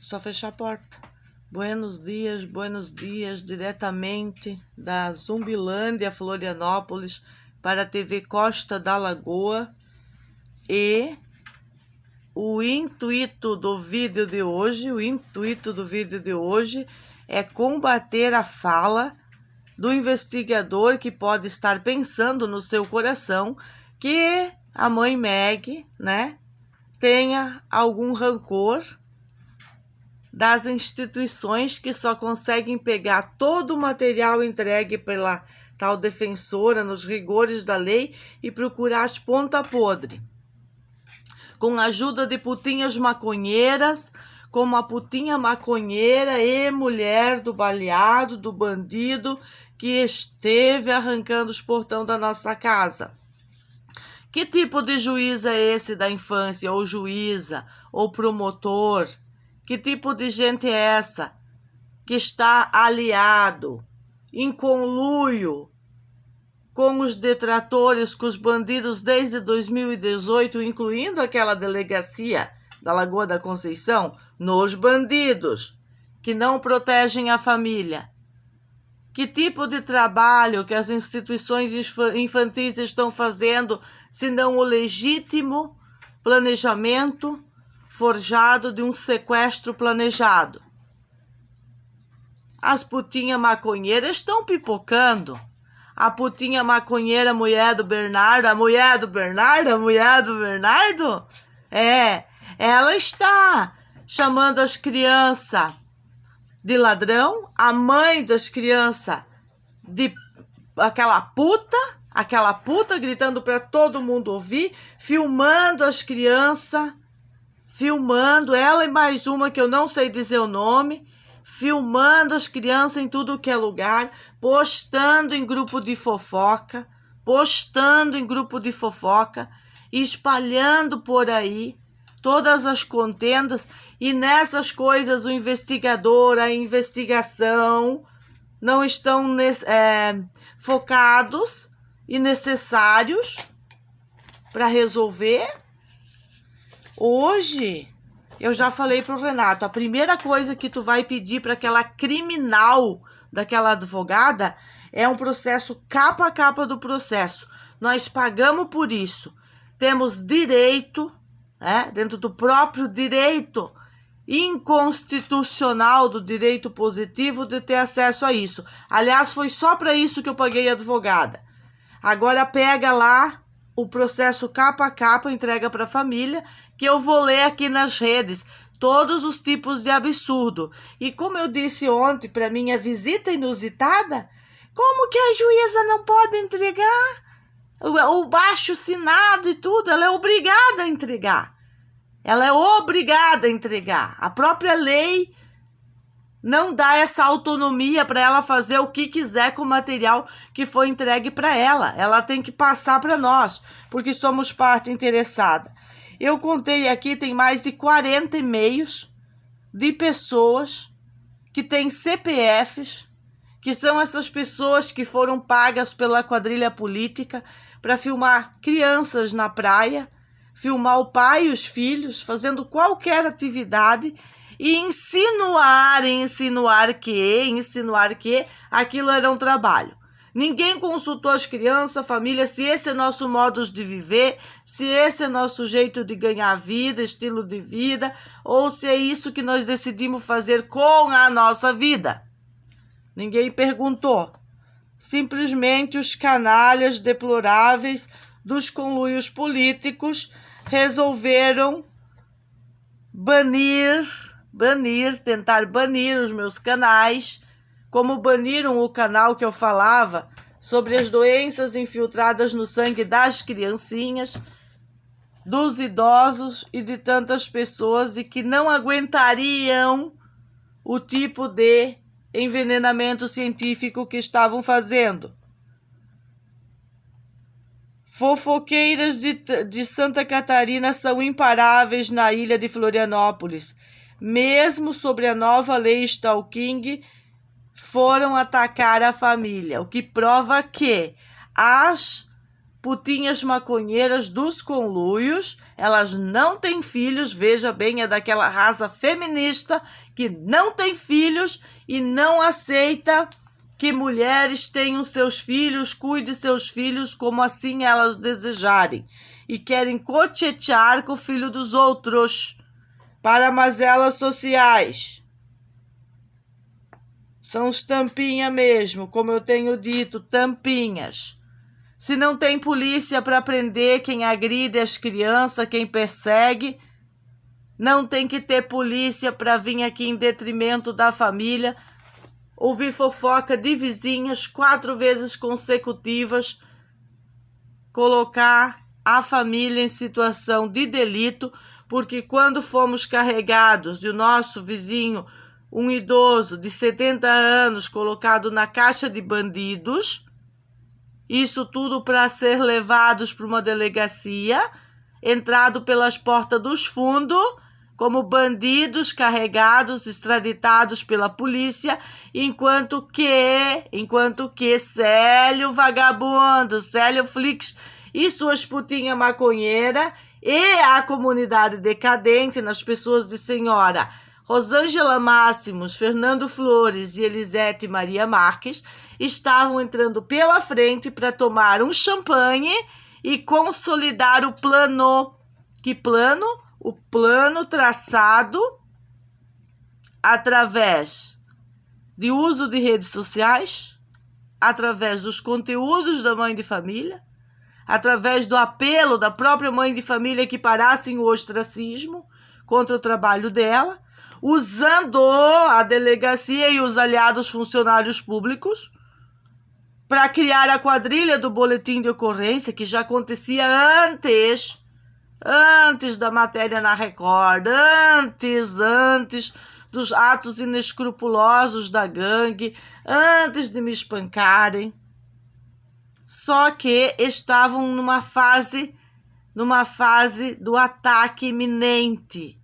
Só fechar a porta. Buenos dias, diretamente da Zumbilândia, Florianópolis, para a TV Costa da Lagoa. E o intuito do vídeo de hoje é combater a fala do investigador que pode estar pensando no seu coração que a mãe Meg, tenha algum rancor das instituições que só conseguem pegar todo o material entregue pela tal defensora nos rigores da lei e procurar as pontas podres. Com a ajuda de putinhas maconheiras, como a putinha maconheira e mulher do baleado, do bandido que esteve arrancando os portões da nossa casa. Que tipo de juiz é esse da infância, ou juíza, ou promotor? Que tipo de gente é essa que está aliado, em conluio com os detratores, com os bandidos desde 2018, incluindo aquela delegacia da Lagoa da Conceição, nos bandidos que não protegem a família? Que tipo de trabalho que as instituições infantis estão fazendo, se não o legítimo planejamento forjado de um sequestro planejado? As putinhas maconheiras estão pipocando. A putinha maconheira, mulher do Bernardo, ela está chamando as crianças de ladrão, a mãe das crianças de aquela puta gritando para todo mundo ouvir, filmando as crianças, filmando ela e mais uma que eu não sei dizer o nome, filmando as crianças em tudo que é lugar, postando em grupo de fofoca, espalhando por aí todas as contendas, e nessas coisas o investigador, a investigação não estão focados e necessários para resolver. Hoje, eu já falei para o Renato, a primeira coisa que tu vai pedir para aquela criminal daquela advogada é um processo capa a capa do processo. Nós pagamos por isso. Temos direito, dentro do próprio direito inconstitucional do direito positivo, de ter acesso a isso. Aliás, foi só para isso que eu paguei a advogada. Agora pega lá o processo capa a capa, entrega para a família, que eu vou ler aqui nas redes todos os tipos de absurdo. E como eu disse ontem para minha visita inusitada, como que a juíza não pode entregar o baixo-assinado e tudo? Ela é obrigada a entregar. A própria lei não dá essa autonomia para ela fazer o que quiser com o material que foi entregue para ela. Ela tem que passar para nós, porque somos parte interessada. Eu contei aqui, tem mais de 40 e-mails de pessoas que têm CPFs, que são essas pessoas que foram pagas pela quadrilha política para filmar crianças na praia, filmar o pai e os filhos fazendo qualquer atividade e insinuar que aquilo era um trabalho. Ninguém consultou as crianças, a família, se esse é nosso modo de viver, se esse é nosso jeito de ganhar vida, estilo de vida, ou se é isso que nós decidimos fazer com a nossa vida. Ninguém perguntou. Simplesmente os canalhas deploráveis dos conluios políticos resolveram tentar banir os meus canais, como baniram o canal que eu falava sobre as doenças infiltradas no sangue das criancinhas, dos idosos e de tantas pessoas, e que não aguentariam o tipo de envenenamento científico que estavam fazendo. Fofoqueiras de Santa Catarina são imparáveis na ilha de Florianópolis. Mesmo sobre a nova lei Stalking, foram atacar a família, o que prova que as putinhas maconheiras dos conluios Elas não têm filhos, veja bem, é daquela raça feminista que não tem filhos e não aceita que mulheres tenham seus filhos, cuidem seus filhos como assim elas desejarem. E querem cochetear com o filho dos outros para mazelas sociais. São os tampinha mesmo, como eu tenho dito, tampinhas. Se não tem polícia para prender quem agride as crianças, quem persegue, não tem que ter polícia para vir aqui em detrimento da família, ouvir fofoca de vizinhas 4 vezes consecutivas, colocar a família em situação de delito, porque quando fomos carregados de o nosso vizinho, um idoso de 70 anos, colocado na caixa de bandidos, isso tudo para ser levados para uma delegacia, entrado pelas portas dos fundos, como bandidos carregados, extraditados pela polícia, enquanto que Célio Vagabundo, Célio Flix e suas putinhas maconheiras e a comunidade decadente nas pessoas de senhora Rosângela Máximos, Fernando Flores e Elisete Maria Marques estavam entrando pela frente para tomar um champanhe e consolidar o plano. Que plano? O plano traçado através de uso de redes sociais, através dos conteúdos da mãe de família, através do apelo da própria mãe de família que parassem o ostracismo contra o trabalho dela, usando a delegacia e os aliados funcionários públicos para criar a quadrilha do boletim de ocorrência, que já acontecia antes da matéria na Record, antes dos atos inescrupulosos da gangue, antes de me espancarem. Só que estavam numa fase do ataque iminente.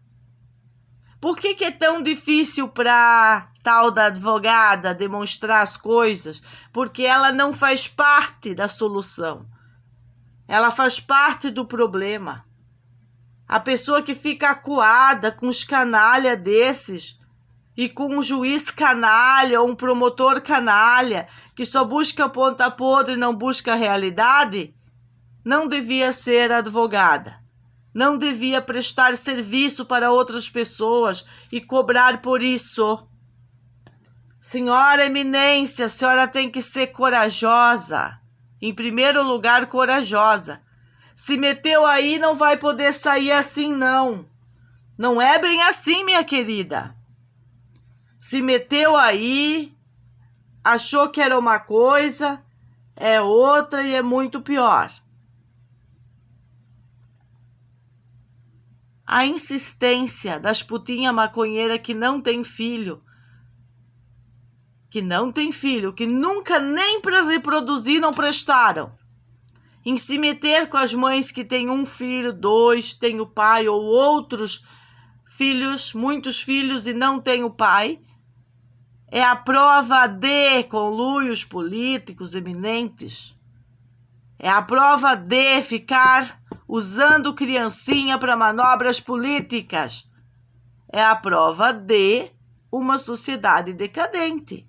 Por que é tão difícil para tal da advogada demonstrar as coisas? Porque ela não faz parte da solução. Ela faz parte do problema. A pessoa que fica acuada com os canalha desses e com um juiz canalha ou um promotor canalha que só busca ponta podre e não busca a realidade, não devia ser advogada. Não devia prestar serviço para outras pessoas e cobrar por isso. Senhora Eminência, a senhora tem que ser corajosa. Em primeiro lugar, corajosa. Se meteu aí, não vai poder sair assim, não. Não é bem assim, minha querida. Se meteu aí, achou que era uma coisa, é outra e é muito pior. A insistência das putinhas maconheiras que não tem filho, que nunca nem para reproduzir não prestaram, em se meter com as mães que têm um filho, 2, tem o pai, ou outros filhos, muitos filhos e não tem o pai, é a prova de conluios políticos eminentes. É a prova de ficar usando criancinha para manobras políticas. É a prova de uma sociedade decadente,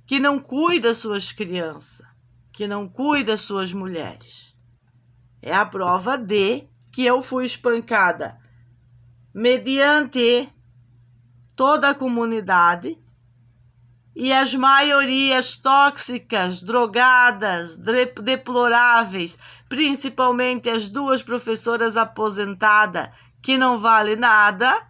que não cuida suas crianças, que não cuida suas mulheres. É a prova de que eu fui espancada mediante toda a comunidade e as maiorias tóxicas, drogadas, deploráveis, principalmente as 2 professoras aposentadas, que não vale nada,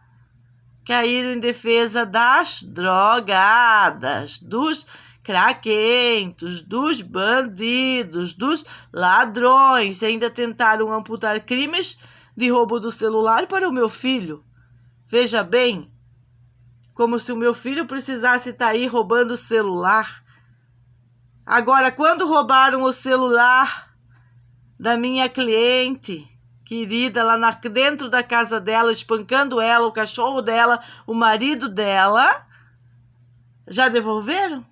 caíram em defesa das drogadas, dos craquentos, dos bandidos, dos ladrões. Ainda tentaram amputar crimes de roubo do celular para o meu filho. Veja bem, como se o meu filho precisasse estar aí roubando o celular. Agora, quando roubaram o celular da minha cliente querida lá dentro da casa dela, espancando ela, o cachorro dela, o marido dela, já devolveram?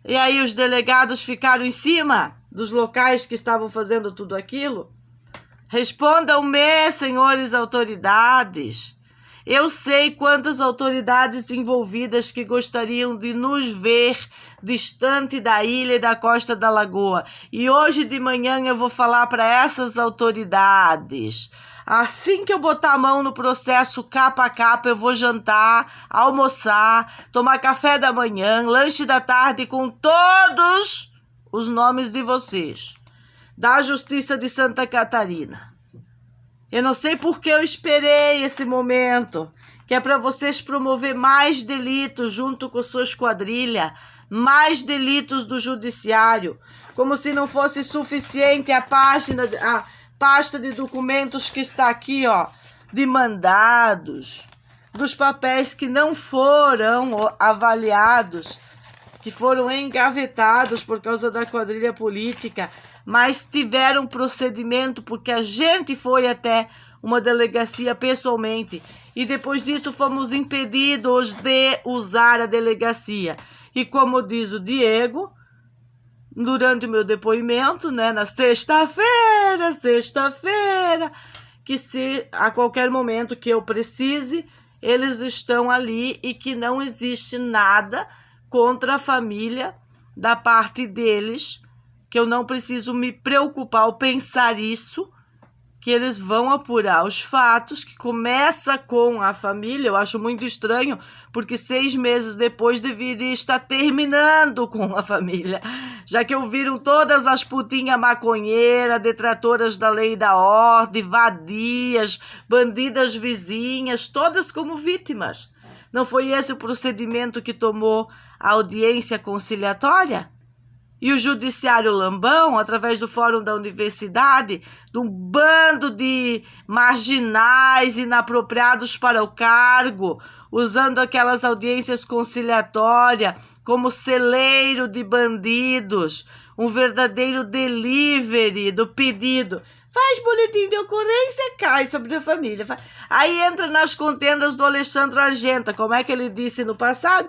E aí os delegados ficaram em cima dos locais que estavam fazendo tudo aquilo, Respondam-me, senhores autoridades. Eu sei quantas autoridades envolvidas que gostariam de nos ver distante da ilha e da costa da lagoa. E hoje de manhã eu vou falar para essas autoridades. Assim que eu botar a mão no processo capa a capa, eu vou jantar, almoçar, tomar café da manhã, lanche da tarde com todos os nomes de vocês, da Justiça de Santa Catarina. Eu não sei por que eu esperei esse momento, que é para vocês promover mais delitos junto com suas quadrilhas, mais delitos do judiciário, como se não fosse suficiente a pasta de documentos que está aqui, ó, de mandados, dos papéis que não foram avaliados, que foram engavetados por causa da quadrilha política, mas tiveram procedimento porque a gente foi até uma delegacia pessoalmente e depois disso fomos impedidos de usar a delegacia. E como diz o Diego, durante o meu depoimento, né, na sexta-feira, que se a qualquer momento que eu precise, eles estão ali e que não existe nada contra a família da parte deles, que eu não preciso me preocupar ou pensar isso, que eles vão apurar os fatos, que começa com a família. Eu acho muito estranho, porque 6 meses depois deveria estar terminando com a família, já que ouviram todas as putinhas maconheiras, detratoras da lei e da ordem, vadias, bandidas vizinhas, todas como vítimas. Não foi esse o procedimento que tomou a audiência conciliatória? E o judiciário lambão, através do Fórum da Universidade, de um bando de marginais inapropriados para o cargo, usando aquelas audiências conciliatórias como celeiro de bandidos, um verdadeiro delivery do pedido. Faz boletim de ocorrência, cai sobre a família. Aí entra nas contendas do Alexandre Argenta. Como é que ele disse no passado?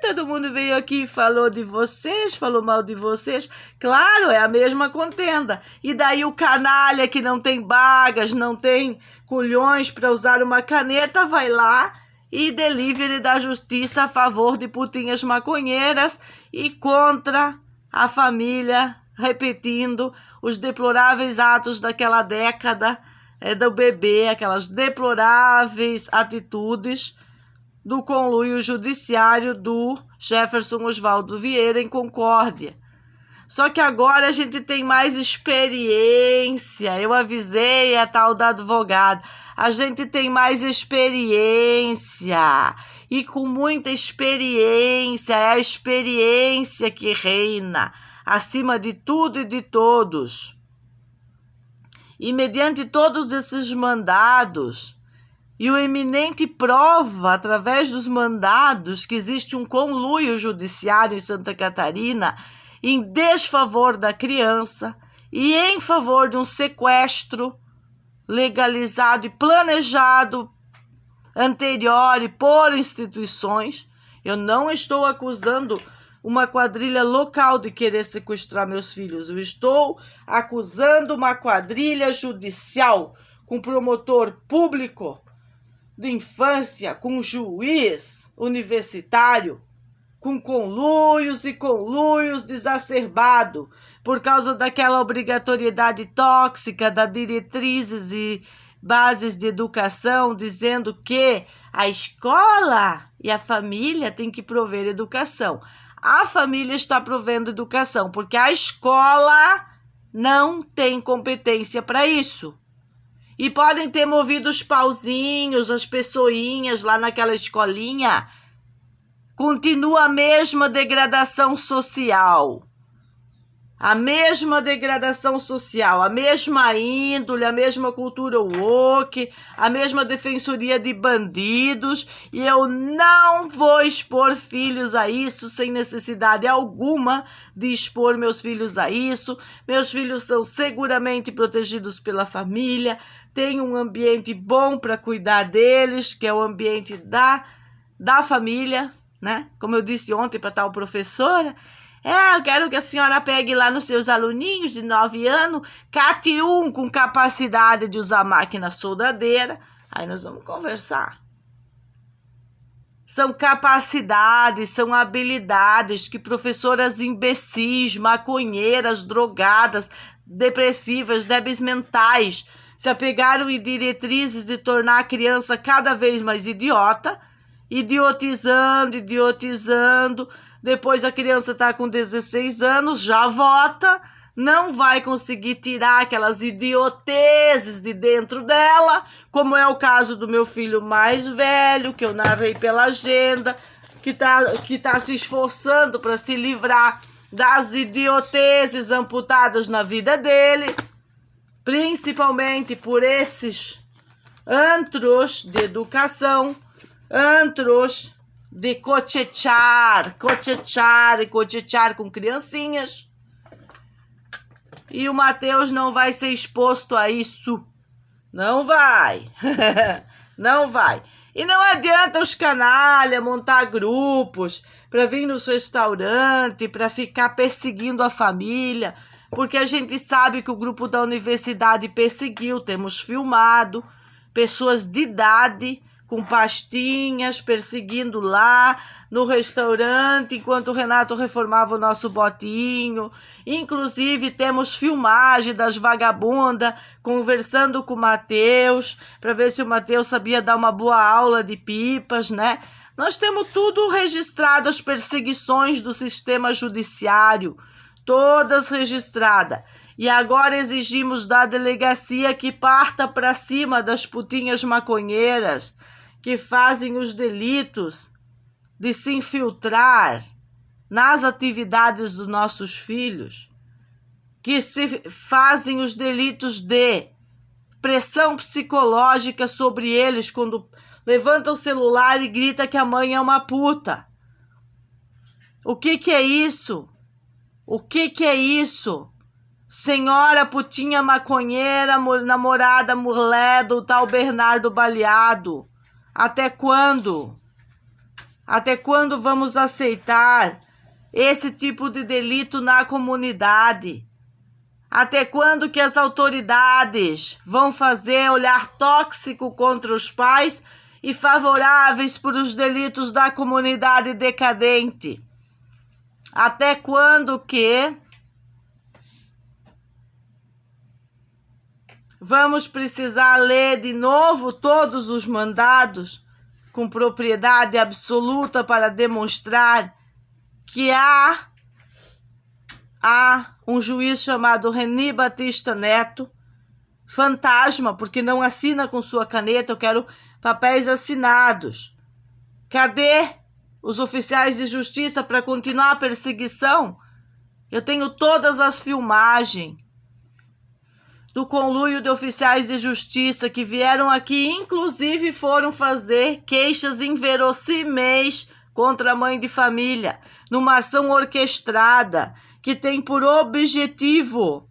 Todo mundo veio aqui e falou de vocês, falou mal de vocês. Claro, é a mesma contenda. E daí o canalha que não tem bagas, não tem culhões para usar uma caneta, vai lá e delivery da justiça a favor de putinhas maconheiras e contra a família, repetindo os deploráveis atos daquela década do bebê, aquelas deploráveis atitudes do conluio judiciário do Jefferson Oswaldo Vieira em Concórdia. Só que agora a gente tem mais experiência. Eu avisei a tal da advogada. A gente tem mais experiência. E com muita experiência, é a experiência que reina acima de tudo e de todos. E mediante todos esses mandados, e o eminente prova, através dos mandados, que existe um conluio judiciário em Santa Catarina em desfavor da criança e em favor de um sequestro legalizado e planejado anterior e por instituições. Eu não estou acusando uma quadrilha local de querer sequestrar meus filhos. Eu estou acusando uma quadrilha judicial com promotor público de infância, com juiz universitário, com conluios e conluios desacerbado por causa daquela obrigatoriedade tóxica das diretrizes e bases de educação, dizendo que a escola e a família têm que prover educação. A família está provendo educação, porque a escola não tem competência para isso. E podem ter movido os pauzinhos, as pessoinhas lá naquela escolinha. Continua a mesma degradação social. A mesma degradação social, a mesma índole, a mesma cultura woke, a mesma defensoria de bandidos. E eu não vou expor filhos a isso sem necessidade alguma de expor meus filhos a isso. Meus filhos são seguramente protegidos pela família, têm um ambiente bom para cuidar deles, que é o ambiente da família, né? Como eu disse ontem para tal professora, Eu quero que a senhora pegue lá nos seus aluninhos de 9 anos, cate um com capacidade de usar máquina soldadeira. Aí nós vamos conversar. São capacidades, são habilidades que professoras imbecis, maconheiras, drogadas, depressivas, débeis mentais se apegaram em diretrizes de tornar a criança cada vez mais idiota, idiotizando. Depois a criança está com 16 anos, já vota, não vai conseguir tirar aquelas idiotezes de dentro dela, como é o caso do meu filho mais velho, que eu narrei pela agenda, que tá se esforçando para se livrar das idiotezes amputadas na vida dele, principalmente por esses antros de educação, antros de cochechar com criancinhas. E o Matheus não vai ser exposto a isso. Não vai. Não vai. E não adianta os canalha montar grupos para vir nos restaurantes, para ficar perseguindo a família, porque a gente sabe que o grupo da universidade perseguiu, temos filmado pessoas de idade com pastinhas, perseguindo lá no restaurante, enquanto o Renato reformava o nosso botinho. Inclusive, temos filmagem das vagabundas conversando com o Matheus, para ver se o Matheus sabia dar uma boa aula de pipas, né? Nós temos tudo registrado, as perseguições do sistema judiciário, todas registradas. E agora exigimos da delegacia que parta para cima das putinhas maconheiras, que fazem os delitos de se infiltrar nas atividades dos nossos filhos, que se fazem os delitos de pressão psicológica sobre eles quando levanta o celular e grita que a mãe é uma puta. O que é isso? O que é isso? Senhora putinha maconheira, namorada mulher do tal Bernardo Baleado. Até quando? Até quando vamos aceitar esse tipo de delito na comunidade? Até quando que as autoridades vão fazer olhar tóxico contra os pais e favoráveis para os delitos da comunidade decadente? Até quando que vamos precisar ler de novo todos os mandados com propriedade absoluta para demonstrar que há um juiz chamado Reni Batista Neto, fantasma, porque não assina com sua caneta, eu quero papéis assinados. Cadê os oficiais de justiça para continuar a perseguição? Eu tenho todas as filmagens do conluio de oficiais de justiça que vieram aqui, inclusive foram fazer queixas inverossímeis contra a mãe de família, numa ação orquestrada que tem por objetivo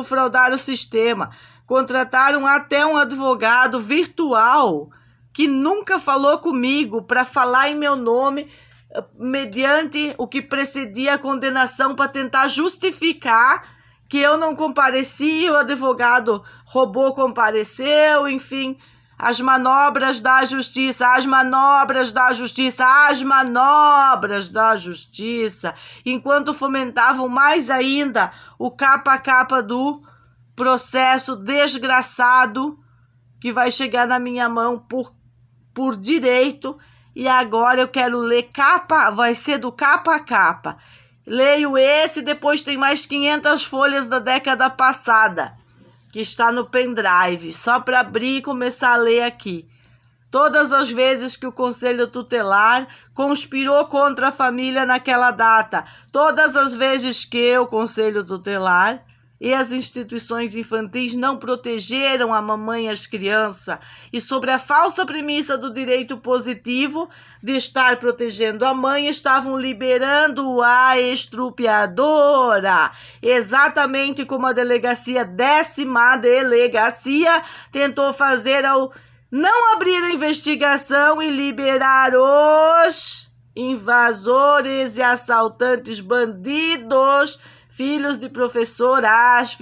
fraudar o sistema. Contrataram até um advogado virtual que nunca falou comigo para falar em meu nome mediante o que precedia a condenação para tentar justificar que eu não compareci, o advogado robô compareceu, enfim, as manobras da justiça, enquanto fomentavam mais ainda o capa a capa do processo desgraçado que vai chegar na minha mão por direito, e agora eu quero ler vai ser do capa a capa. Leio esse, depois tem mais 500 folhas da década passada, que está no pendrive, só para abrir e começar a ler aqui. Todas as vezes que o Conselho Tutelar conspirou contra a família naquela data, todas as vezes que o Conselho Tutelar e as instituições infantis não protegeram a mamãe e as crianças, e sobre a falsa premissa do direito positivo de estar protegendo a mãe, estavam liberando a estrupiadora, exatamente como a delegacia, 10ª delegacia, tentou fazer ao não abrir a investigação e liberar os invasores e assaltantes, bandidos, filhos de professoras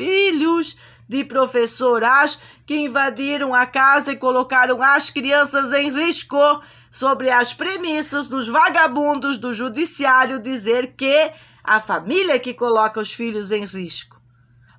que invadiram a casa e colocaram as crianças em risco sobre as premissas dos vagabundos do judiciário dizer que a família que coloca os filhos em risco.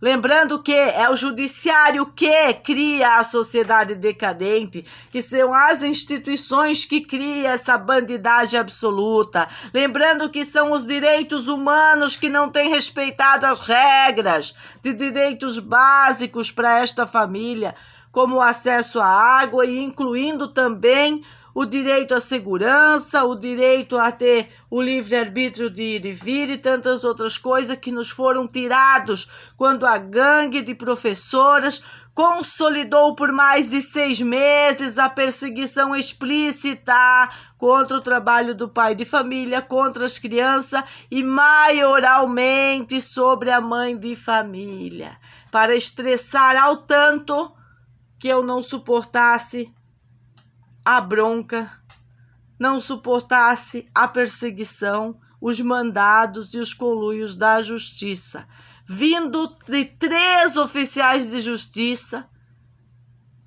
Lembrando que é o judiciário que cria a sociedade decadente, que são as instituições que criam essa bandidagem absoluta. Lembrando que são os direitos humanos que não têm respeitado as regras de direitos básicos para esta família, como o acesso à água e incluindo também o direito à segurança, o direito a ter o livre-arbítrio de ir e vir e tantas outras coisas que nos foram tirados quando a gangue de professoras consolidou por mais de 6 meses a perseguição explícita contra o trabalho do pai de família, contra as crianças e maiormente sobre a mãe de família, para estressar ao tanto que eu não suportasse a bronca, não suportasse a perseguição, os mandados e os conluios da justiça, vindo de 3 oficiais de justiça,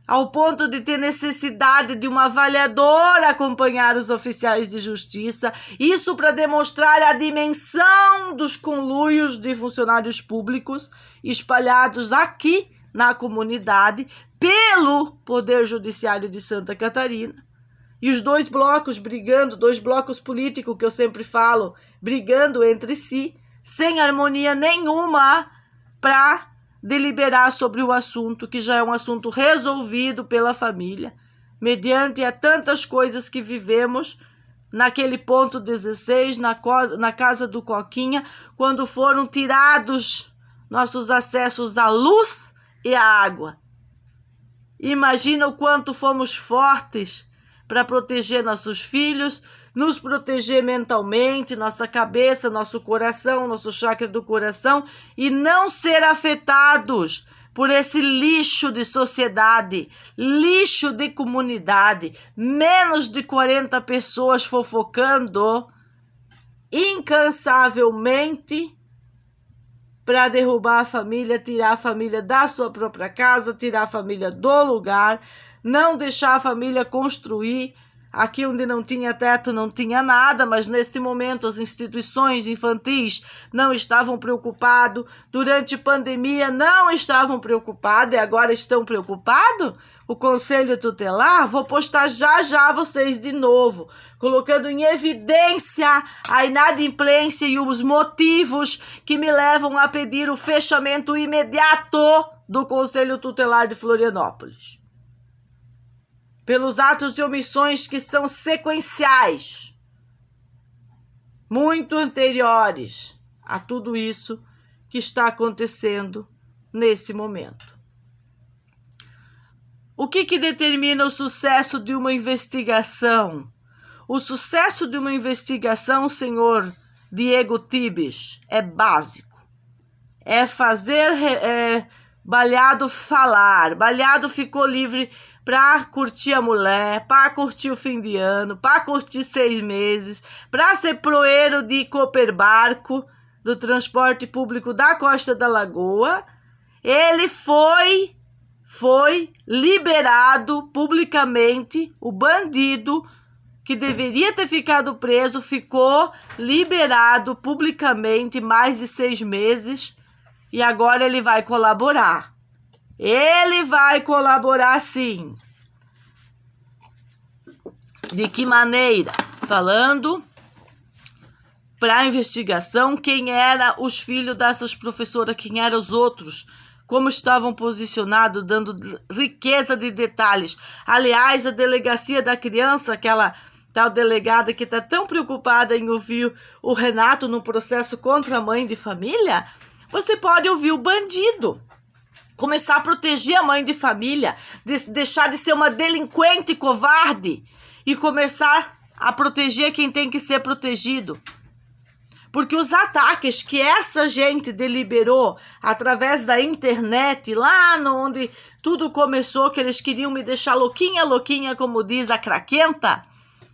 ao ponto de ter necessidade de uma avaliadora acompanhar os oficiais de justiça, isso para demonstrar a dimensão dos conluios de funcionários públicos espalhados aqui na comunidade pelo Poder Judiciário de Santa Catarina. E os 2 blocos brigando, 2 blocos políticos que eu sempre falo, brigando entre si, sem harmonia nenhuma para deliberar sobre o assunto, que já é um assunto resolvido pela família, mediante a tantas coisas que vivemos naquele ponto 16, na casa do Coquinha, quando foram tirados nossos acessos à luz e à água. Imagina o quanto fomos fortes para proteger nossos filhos, nos proteger mentalmente, nossa cabeça, nosso coração, nosso chakra do coração e não ser afetados por esse lixo de sociedade, lixo de comunidade, menos de 40 pessoas fofocando incansavelmente para derrubar a família, tirar a família da sua própria casa, tirar a família do lugar, não deixar a família construir. Aqui onde não tinha teto, não tinha nada, mas neste momento as instituições infantis não estavam preocupadas, durante a pandemia não estavam preocupadas e agora estão preocupados? O Conselho Tutelar, vou postar já vocês de novo, colocando em evidência a inadimplência e os motivos que me levam a pedir o fechamento imediato do Conselho Tutelar de Florianópolis. Pelos atos de omissões que são sequenciais, muito anteriores a tudo isso que está acontecendo nesse momento. O que determina o sucesso de uma investigação? O sucesso de uma investigação, senhor Diego Tibes, é básico. É fazer Balhado falar. Balhado ficou livre para curtir a mulher, para curtir o fim de ano, para curtir 6 meses, para ser proeiro de Coperbarco, do transporte público da Costa da Lagoa. Ele foi liberado publicamente, o bandido que deveria ter ficado preso ficou liberado publicamente mais de 6 meses e agora ele vai colaborar. Ele vai colaborar sim. De que maneira? Falando para a investigação quem eram os filhos dessas professoras, quem eram os outros, como estavam posicionados, dando riqueza de detalhes. Aliás, a delegacia da criança, aquela tal delegada que está tão preocupada em ouvir o Renato no processo contra a mãe de família, você pode ouvir o bandido. Começar a proteger a mãe de família, deixar de ser uma delinquente covarde e começar a proteger quem tem que ser protegido. Porque os ataques que essa gente deliberou através da internet, lá onde tudo começou, que eles queriam me deixar louquinha, como diz a craquenta,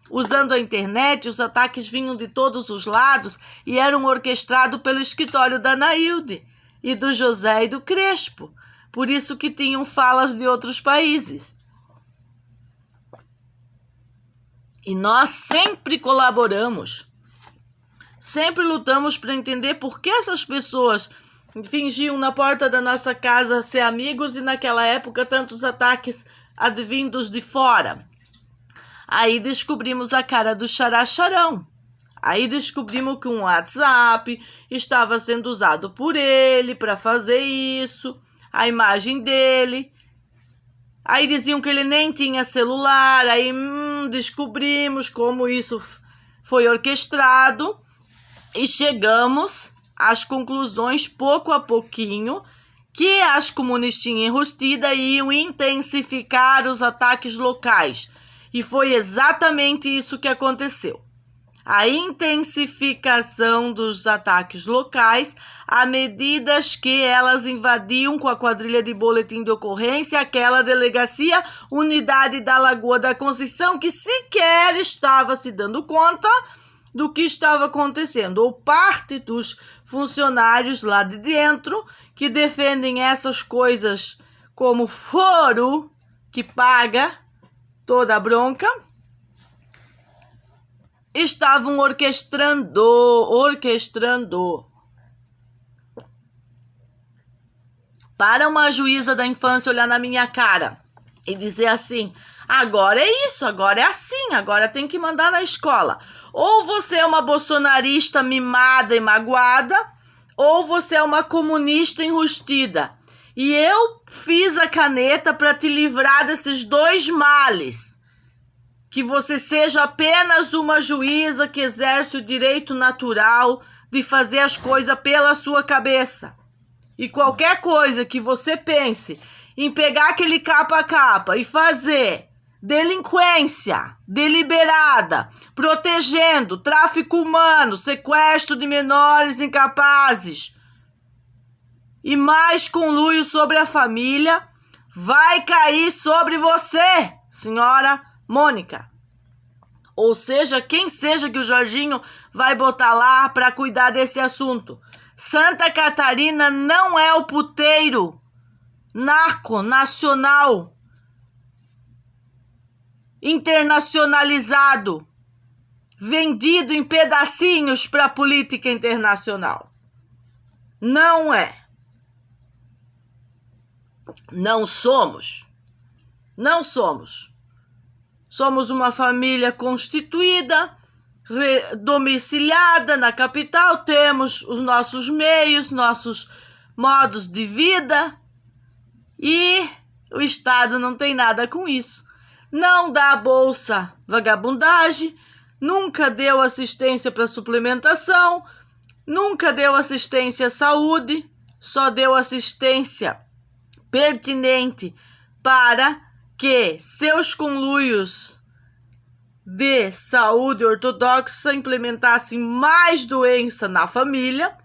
usando a internet. Os ataques vinham de todos os lados e eram orquestrados pelo escritório da Anaílde e do José e do Crespo. Por isso que tinham falas de outros países. E nós sempre colaboramos, sempre lutamos para entender por que essas pessoas fingiam na porta da nossa casa ser amigos e naquela época tantos ataques advindos de fora. Aí descobrimos a cara do Xará-Xarão. Aí descobrimos que um WhatsApp estava sendo usado por ele para fazer isso, a imagem dele. Aí diziam que ele nem tinha celular, aí descobrimos como isso foi orquestrado e chegamos às conclusões, pouco a pouquinho, que as comunistinhas enrustidas iam intensificar os ataques locais. E foi exatamente isso que aconteceu. A intensificação dos ataques locais à medida que elas invadiam com a quadrilha de boletim de ocorrência aquela delegacia, unidade da Lagoa da Conceição, que sequer estava se dando conta do que estava acontecendo, ou parte dos funcionários lá de dentro que defendem essas coisas como foro, que paga toda a bronca, estavam orquestrando para uma juíza da infância olhar na minha cara e dizer assim: agora é isso, agora é assim, agora tem que mandar na escola. Ou você é uma bolsonarista mimada e magoada, ou você é uma comunista enrustida. E eu fiz a caneta para te livrar desses dois males. Que você seja apenas uma juíza que exerce o direito natural de fazer as coisas pela sua cabeça. E qualquer coisa que você pense em pegar aquele capa a capa e fazer delinquência deliberada, protegendo tráfico humano, sequestro de menores incapazes e mais conluio sobre a família, vai cair sobre você, senhora Mônica. Ou seja, quem seja que o Jorginho vai botar lá para cuidar desse assunto. Santa Catarina não é o puteiro narco nacional internacionalizado, vendido em pedacinhos para a política internacional. Não é. Não somos. Não somos. Somos uma família constituída, domiciliada na capital, temos os nossos meios, nossos modos de vida e o Estado não tem nada com isso. Não dá bolsa vagabundagem, nunca deu assistência para suplementação, nunca deu assistência à saúde, só deu assistência pertinente para que seus conluios de saúde ortodoxa implementassem mais doença na família,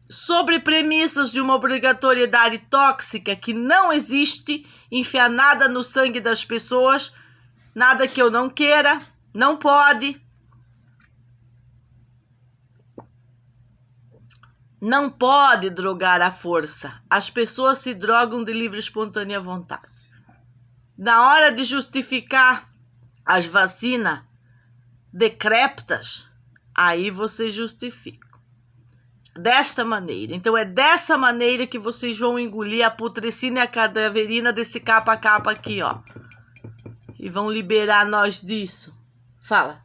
sobre premissas de uma obrigatoriedade tóxica que não existe, enfiar nada no sangue das pessoas, nada que eu não queira, não pode. Não pode drogar à força. As pessoas se drogam de livre e espontânea vontade. Na hora de justificar as vacinas decrépitas, aí vocês justificam. Desta maneira. Então é dessa maneira que vocês vão engolir a putrescina e a cadaverina desse capa a capa aqui, ó. E vão liberar nós disso. Fala.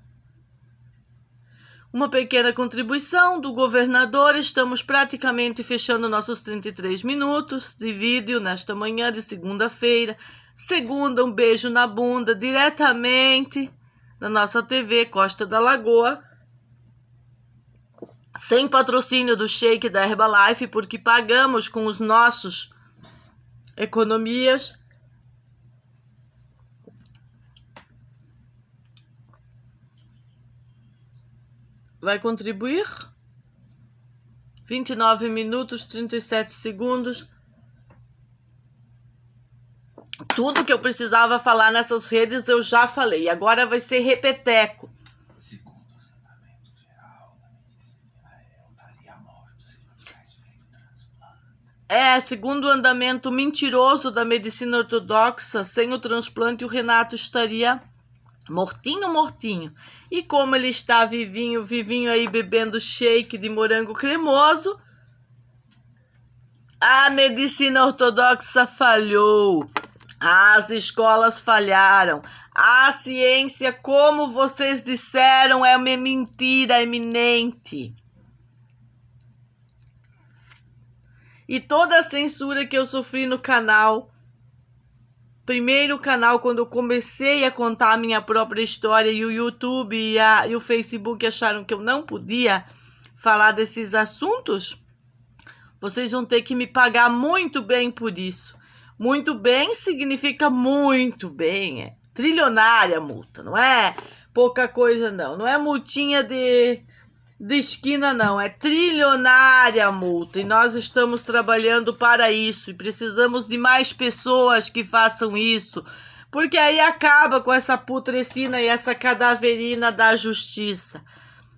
Uma pequena contribuição do governador. Estamos praticamente fechando nossos 33 minutos de vídeo nesta manhã de segunda-feira. Segunda, um beijo na bunda, diretamente na nossa TV Costa da Lagoa. Sem patrocínio do Shake da Herbalife, porque pagamos com os nossos economias. Vai contribuir? 29 minutos, 37 segundos. Tudo que eu precisava falar nessas redes eu já falei. Agora vai ser repeteco. Segundo o tratamento geral da medicina, eu estaria morto se não tivesse feito o transplante. Segundo o andamento mentiroso da medicina ortodoxa, sem o transplante o Renato estaria mortinho. E como ele está vivinho aí bebendo shake de morango cremoso, a medicina ortodoxa falhou. As escolas falharam. A ciência, como vocês disseram, é uma mentira eminente. E toda a censura que eu sofri no canal, primeiro canal, quando eu comecei a contar a minha própria história, e o YouTube e o Facebook acharam que eu não podia falar desses assuntos, vocês vão ter que me pagar muito bem por isso. Muito bem significa muito bem, é trilionária multa, não é pouca coisa não é multinha de esquina não, é trilionária multa, e nós estamos trabalhando para isso, e precisamos de mais pessoas que façam isso, porque aí acaba com essa putrescina e essa cadaverina da justiça.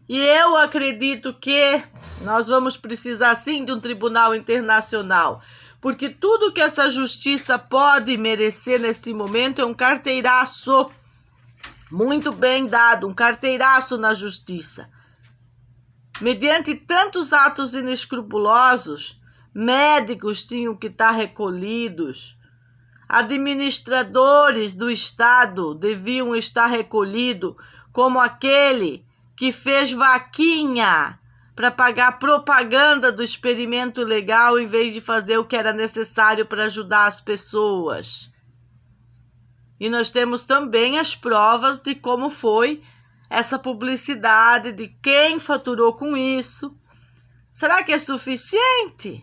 E eu acredito que nós vamos precisar sim de um tribunal internacional, porque tudo que essa justiça pode merecer neste momento é um carteiraço muito bem dado, um carteiraço na justiça. Mediante tantos atos inescrupulosos, médicos tinham que estar recolhidos, administradores do Estado deviam estar recolhidos, como aquele que fez vaquinha para pagar propaganda do experimento legal em vez de fazer o que era necessário para ajudar as pessoas. E nós temos também as provas de como foi essa publicidade, de quem faturou com isso. Será que é suficiente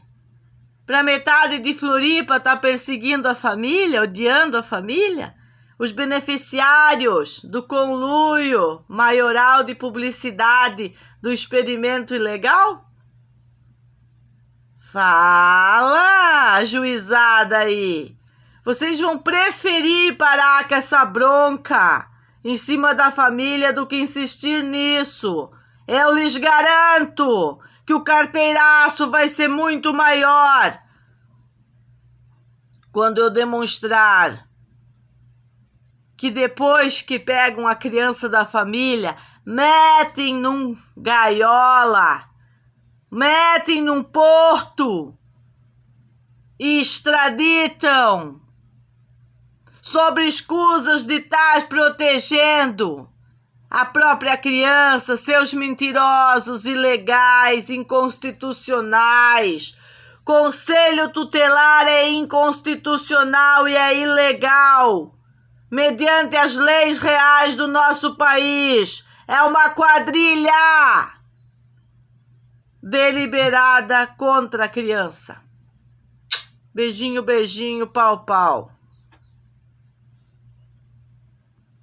para metade de Floripa estar perseguindo a família, odiando a família? Os beneficiários do conluio maioral de publicidade do experimento ilegal? Fala, juizada aí! Vocês vão preferir parar com essa bronca em cima da família do que insistir nisso. Eu lhes garanto que o carteiraço vai ser muito maior quando eu demonstrar que depois que pegam a criança da família, metem num gaiola, metem num porto e extraditam sob escusas de estar protegendo a própria criança, seus mentirosos, ilegais, inconstitucionais. Conselho tutelar é inconstitucional e é ilegal, mediante as leis reais do nosso país. É uma quadrilha deliberada contra a criança. Beijinho, beijinho, pau, pau.